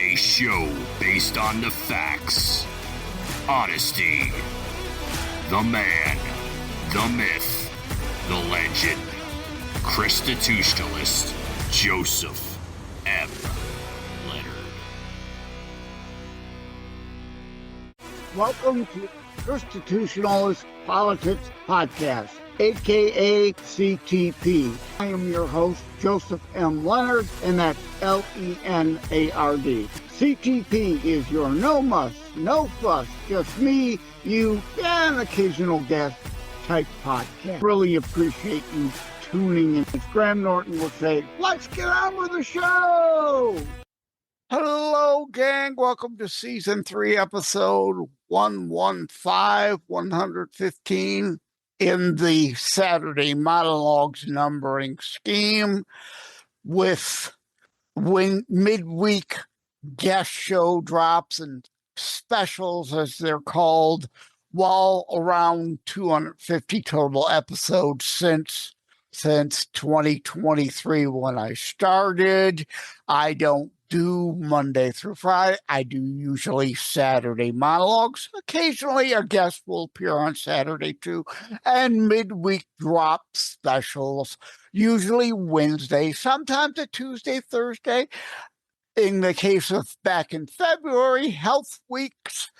A show based on the facts, honesty, the man, the myth, the legend, Constitutionalist Joseph M. Leonard. Welcome to Constitutionalist Politics Podcast, aka CTP. I am your host, Joseph M. Leonard, and that's L-E-N-A-R-D. CTP is your no muss, no fuss, just me, you, and an occasional guest type podcast. Really appreciate you tuning in. As Graham Norton will say, let's get on with the show! Hello, gang. Welcome to Season 3, Episode 115 in the Saturday Monologues numbering scheme with midweek guest show drops and specials, as they're called, while around 250 total episodes since 2023 when I started. I don't do Monday through Friday. I do usually Saturday monologues. Occasionally a guest will appear on Saturday too, and midweek drop specials, usually Wednesday, sometimes a Tuesday, Thursday. In the case of back in February, health weeks,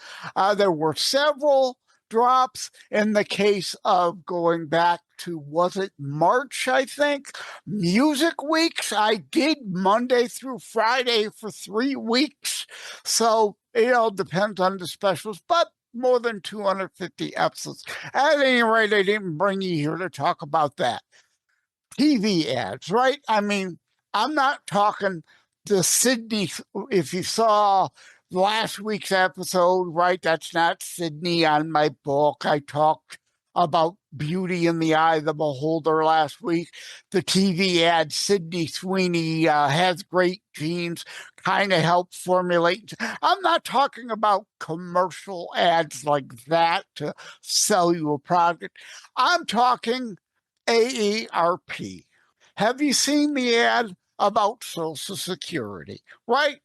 there were several drops. In the case of going back to, was it March, I think, music weeks, I did Monday through Friday for 3 weeks. So, depends on the specials, but more than 250 episodes. At any rate, I didn't bring you here to talk about that. TV ads, right? I mean, I'm not talking the Sydney, if you saw last week's episode, right, that's not Sydney on my book. I talked about Beauty in the Eye of the Beholder last week. The TV ad, Sydney Sweeney has great genes, kind of help formulate. I'm not talking about commercial ads like that to sell you a product. I'm talking AARP. Have you seen the ad about Social Security, right?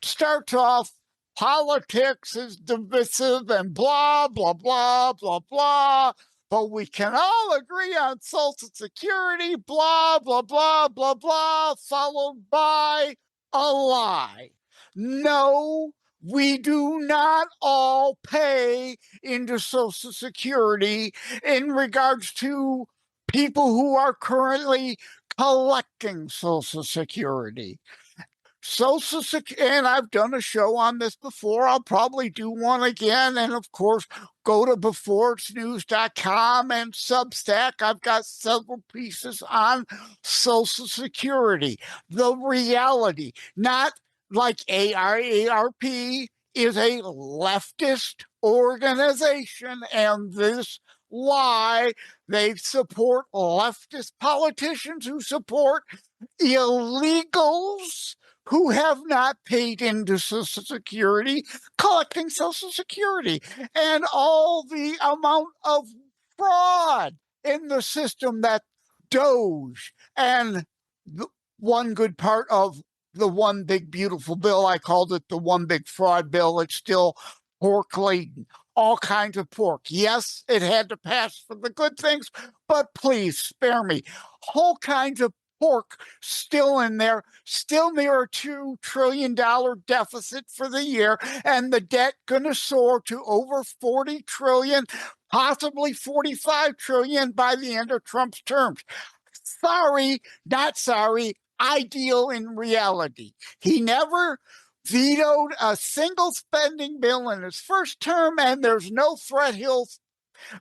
Starts off, politics is divisive and blah, blah, blah, blah, blah, but we can all agree on Social Security, blah, blah, blah, blah, blah, followed by a lie. No, we do not all pay into Social Security in regards to people who are currently collecting Social Security. And I've done a show on this before. I'll probably do one again. And of course, go to beforeitsnews.com and Substack. I've got several pieces on Social Security. The reality, not like AARP is a leftist organization, and this lie. They support leftist politicians who support illegals who have not paid into Social Security, collecting Social Security, and all the amount of fraud in the system that Doge and one good part of the one big beautiful bill, I called it the one big fraud bill. It's still pork laden. All kinds of pork. Yes, it had to pass for the good things, but please spare me. Whole kinds of pork still in there, still near a $2 trillion deficit for the year, and the debt going to soar to over 40 trillion, possibly 45 trillion by the end of Trump's terms. Sorry, not sorry, ideal in reality. He never vetoed a single spending bill in his first term, and there's no threat he'll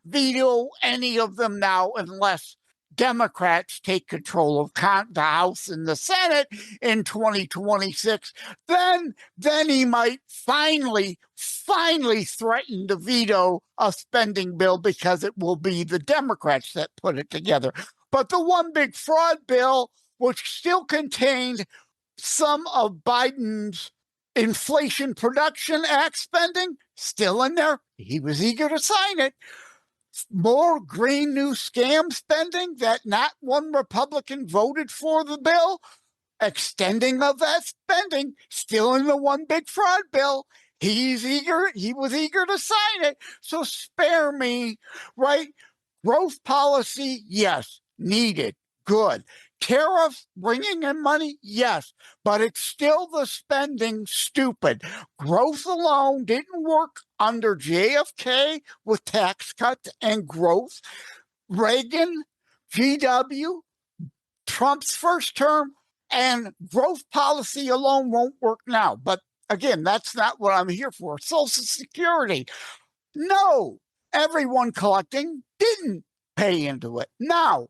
veto any of them now unless Democrats take control of the House and the Senate in 2026. Then he might finally threaten to veto a spending bill because it will be the Democrats that put it together. But the one big fraud bill, which still contained some of Biden's Inflation Production Act spending, still in there. He was eager to sign it. More Green New Scam spending that not one Republican voted for the bill. extending of that spending, still in the one big fraud bill. He was eager to sign it. So spare me, right? Growth policy, yes, needed, good. Tariffs bringing in money, yes, but it's still the spending stupid. Growth alone didn't work under JFK with tax cuts and growth. Reagan, GW, Trump's first term, and growth policy alone won't work now. But again, that's not what I'm here for. Social Security, no, everyone collecting didn't pay into it. Now,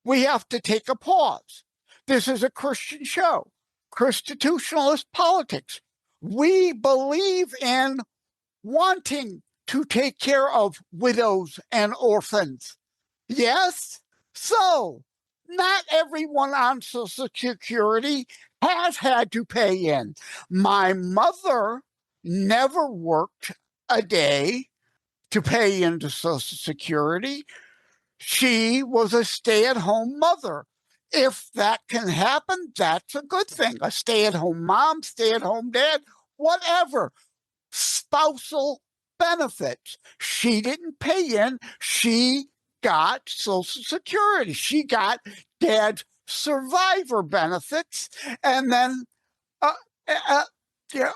we have to take a pause. This is a Christian show, constitutionalist politics. We believe in wanting to take care of widows and orphans. Yes? So, not everyone on Social Security has had to pay in. My mother never worked a day to pay into Social Security. She was a stay-at-home mother. If that can happen, that's a good thing. A stay-at-home mom, stay-at-home dad, whatever. Spousal benefits. She didn't pay in. She got Social Security. She got dad's survivor benefits. And then, yeah.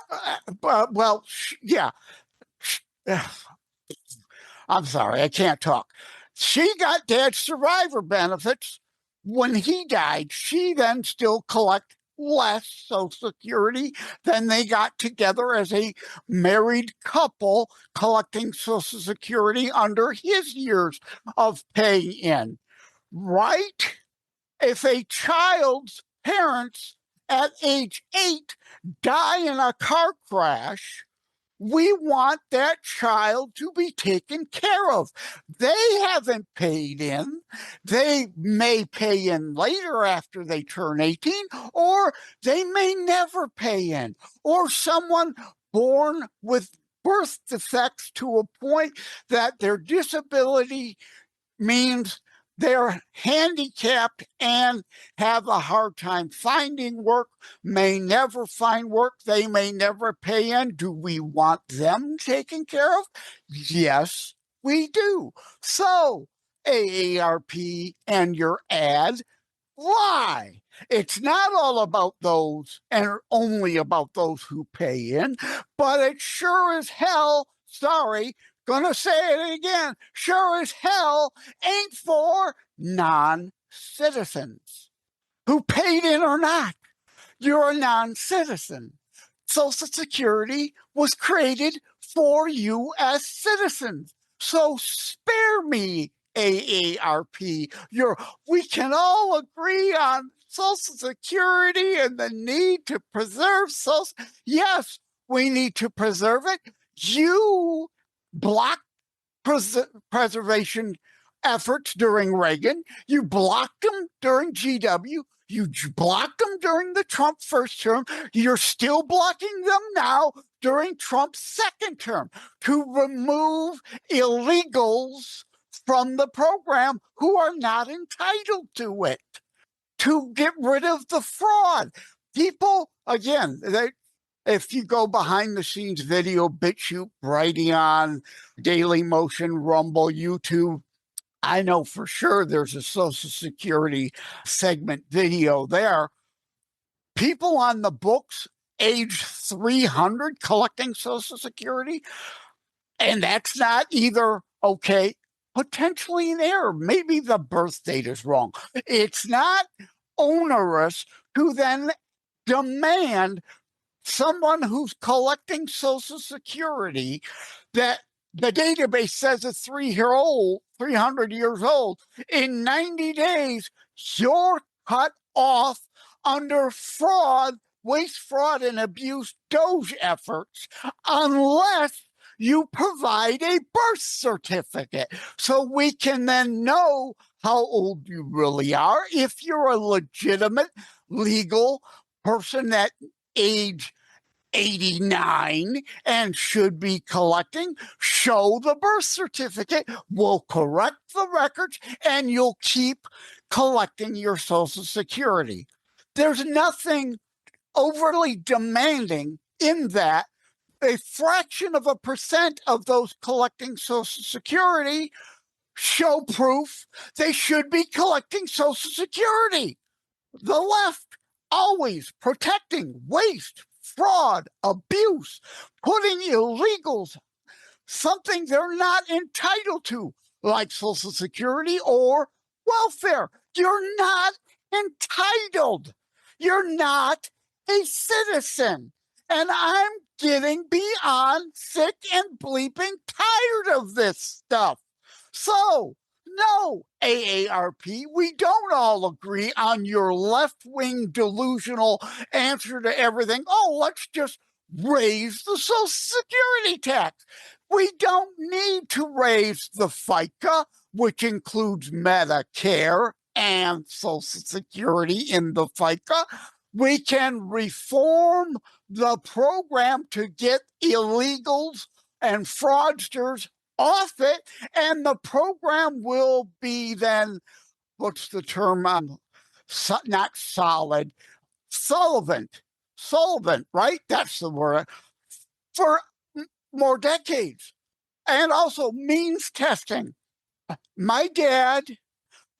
I'm sorry, I can't talk. She got dad's survivor benefits when he died. She then still collect less Social Security than they got together as a married couple collecting Social Security under his years of paying in. Right? If a child's parents at age 8 die in a car crash, we want that child to be taken care of. They haven't paid in. They may pay in later after they turn 18, or they may never pay in. Or someone born with birth defects to a point that their disability means they're handicapped and have a hard time finding work, may never find work, they may never pay in. Do we want them taken care of? Yes, we do. So, AARP and your ad, lie. It's not all about those and only about those who pay in, but it sure as hell, sorry, gonna say it again, sure as hell ain't for non-citizens who paid in or not. You're a non-citizen. Social Security was created for U.S. citizens. So spare me, AARP. We can all agree on Social Security and the need to preserve social. Yes, we need to preserve it. You blocked preservation efforts during Reagan. You blocked them during GW. You blocked them during the Trump first term. You're still blocking them now during Trump's second term to remove illegals from the program who are not entitled to it, to get rid of the fraud. People, again, if you go behind the scenes video, BitChute, Brighteon, Daily Motion, Rumble, YouTube, I know for sure there's a Social Security segment video there. People on the books age 300 collecting Social Security, and that's not either okay, potentially an error. Maybe the birth date is wrong. It's not onerous to then demand someone who's collecting Social Security that the database says it's 300 years old. In 90 days, you're cut off under fraud, waste, fraud, and abuse DOGE efforts unless you provide a birth certificate so we can then know how old you really are. If you're a legitimate legal person that age 89 and should be collecting, show the birth certificate. We'll correct the records and you'll keep collecting your Social Security. There's nothing overly demanding in that. A fraction of a percent of those collecting Social Security show proof they should be collecting Social Security. The left always protecting waste, fraud, abuse, putting illegals something they're not entitled to, like Social Security or welfare. You're not entitled. You're not a citizen. And I'm getting beyond sick and bleeping tired of this stuff. So, no, AARP, we don't all agree on your left-wing delusional answer to everything. Oh, let's just raise the Social Security tax. We don't need to raise the FICA, which includes Medicare and Social Security in the FICA. We can reform the program to get illegals and fraudsters off it, and the program will be then, what's the term? Not solid, solvent, right? That's the word, for more decades. And also means testing. My dad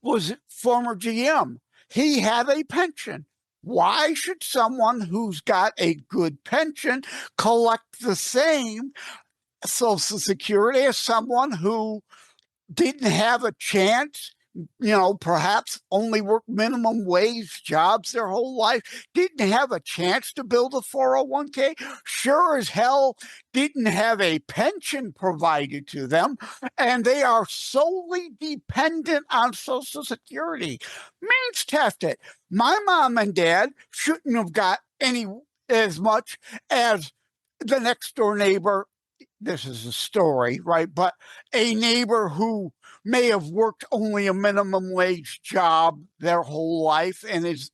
was former GM. He had a pension. Why should someone who's got a good pension collect the same Social Security as someone who didn't have a chance, perhaps only worked minimum wage jobs their whole life, didn't have a chance to build a 401k, sure as hell didn't have a pension provided to them, and they are solely dependent on Social Security. Means test it. My mom and dad shouldn't have got as much as the next door neighbor. This is a story, right? But a neighbor who may have worked only a minimum wage job their whole life and is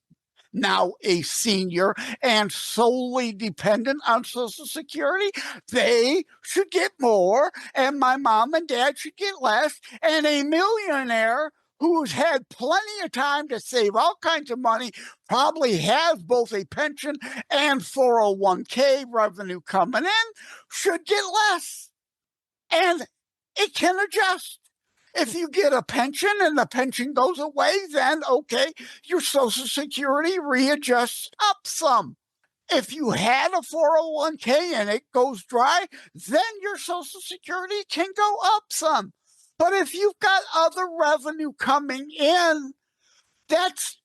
now a senior and solely dependent on Social Security, they should get more, and my mom and dad should get less. And a millionaire who's had plenty of time to save all kinds of money, probably has both a pension and 401k revenue coming in, should get less. And it can adjust. If you get a pension and the pension goes away, then okay, your Social Security readjusts up some. If you had a 401k and it goes dry, then your Social Security can go up some. But if you've got other revenue coming in, that's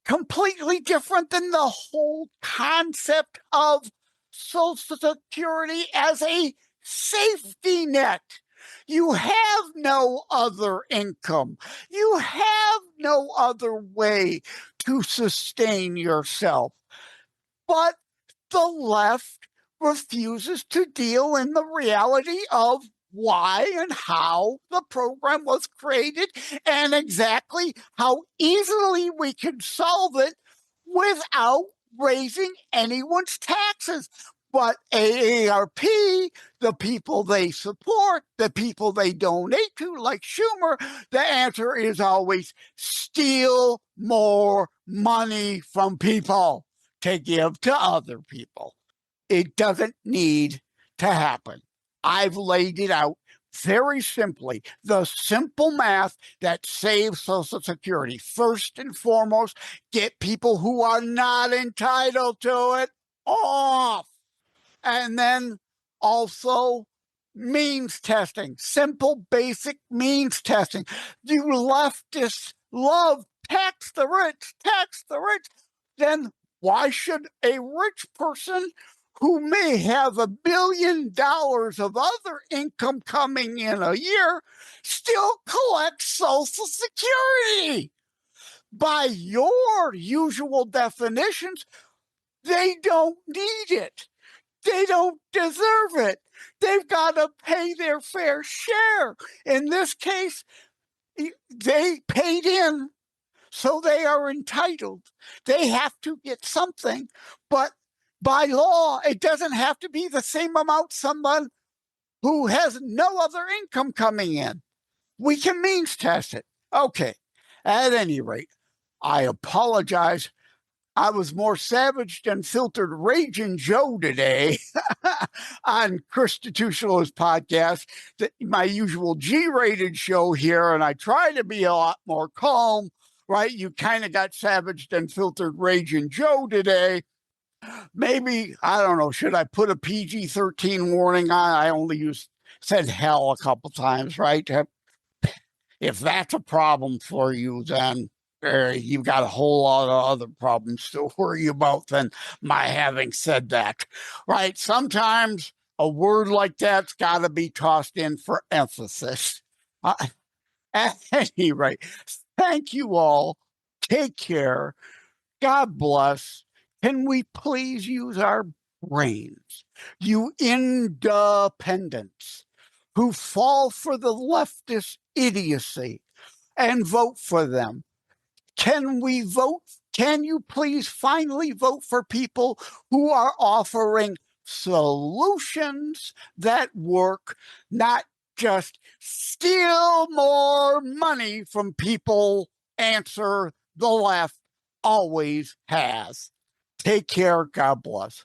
completely different than the whole concept of Social Security as a safety net. You have no other income. You have no other way to sustain yourself. But the left refuses to deal in the reality of why and how the program was created and exactly how easily we can solve it without raising anyone's taxes. But AARP, the people they support, the people they donate to, like Schumer, the answer is always steal more money from people to give to other people. It doesn't need to happen. I've laid it out very simply, the simple math that saves Social Security. First and foremost, get people who are not entitled to it off. And then also means testing, simple, basic means testing. You leftists love tax the rich, tax the rich. Then why should a rich person who may have $1 billion of other income coming in a year still collect Social Security? By your usual definitions, they don't need it. They don't deserve it. They've got to pay their fair share. In this case, they paid in, so they are entitled. They have to get something, but by law, it doesn't have to be the same amount someone who has no other income coming in. We can means test it. Okay, at any rate, I apologize. I was more savage than filtered Raging Joe today on Constitutionalist Podcast, my usual G-rated show here, and I try to be a lot more calm, right? You kind of got savage than filtered Raging Joe today. Maybe, I don't know, should I put a PG-13 warning on? I only said hell a couple times, right? If that's a problem for you, then you've got a whole lot of other problems to worry about than my having said that, right? Sometimes a word like that's got to be tossed in for emphasis. At any rate, thank you all. Take care. God bless. Can we please use our brains? You independents who fall for the leftist idiocy and vote for them. Can we vote? Can you please finally vote for people who are offering solutions that work, not just steal more money from people? Answer: the left always has. Take care. God bless.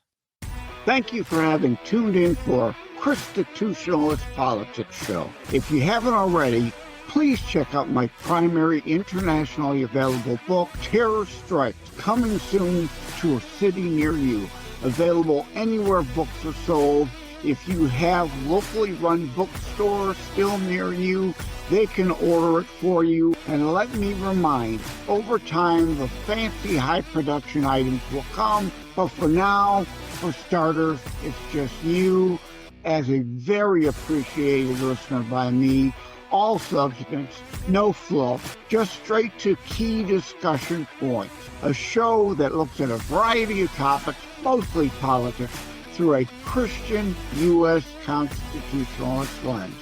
Thank you for having tuned in for Constitutionalist Politics Show. If you haven't already, please check out my primary internationally available book, Terror Strikes, coming soon to a city near you. Available anywhere books are sold. If you have locally run bookstores still near you, they can order it for you. And let me remind, over time, the fancy high production items will come. But for now, for starters, it's just you as a very appreciated listener by me. All substance, no fluff, just straight to key discussion points. A show that looks at a variety of topics, mostly politics, through a Christian U.S. constitutionalist lens.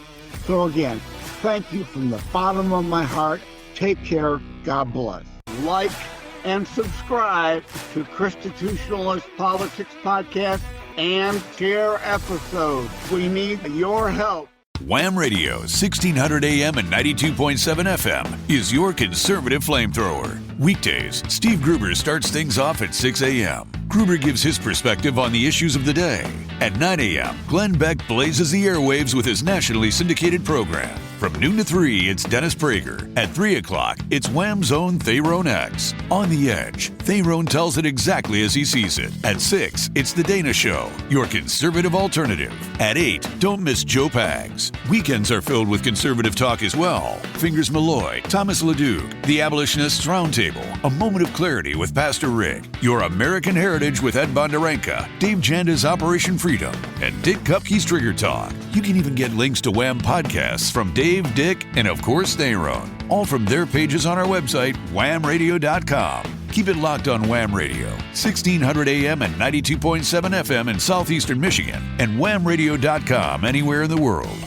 So again, thank you from the bottom of my heart. Take care. God bless. Like and subscribe to Constitutionalist Politics Podcast and share episodes. We need your help. Wham Radio, 1600 AM and 92.7 FM is your conservative flamethrower. Weekdays, Steve Gruber starts things off at 6 a.m. Gruber gives his perspective on the issues of the day. At 9 a.m., Glenn Beck blazes the airwaves with his nationally syndicated program. From noon to 3, it's Dennis Prager. At 3 o'clock, it's Wham's own Thayrone X. On the Edge, Thayrone tells it exactly as he sees it. At 6, it's The Dana Show, your conservative alternative. At 8, don't miss Joe Pags. Weekends are filled with conservative talk as well. Fingers Malloy, Thomas LeDuc, The Abolitionists Roundtable, A Moment of Clarity with Pastor Rick, Your American Heritage with Ed Bondarenka, Dave Janda's Operation Freedom, and Dick Kupke's Trigger Talk. You can even get links to Wham podcasts from Dave, Dick, and of course Thayrone, all from their pages on our website, whamradio.com. Keep it locked on Wham Radio, 1600 AM and 92.7 FM in southeastern Michigan, and whamradio.com anywhere in the world.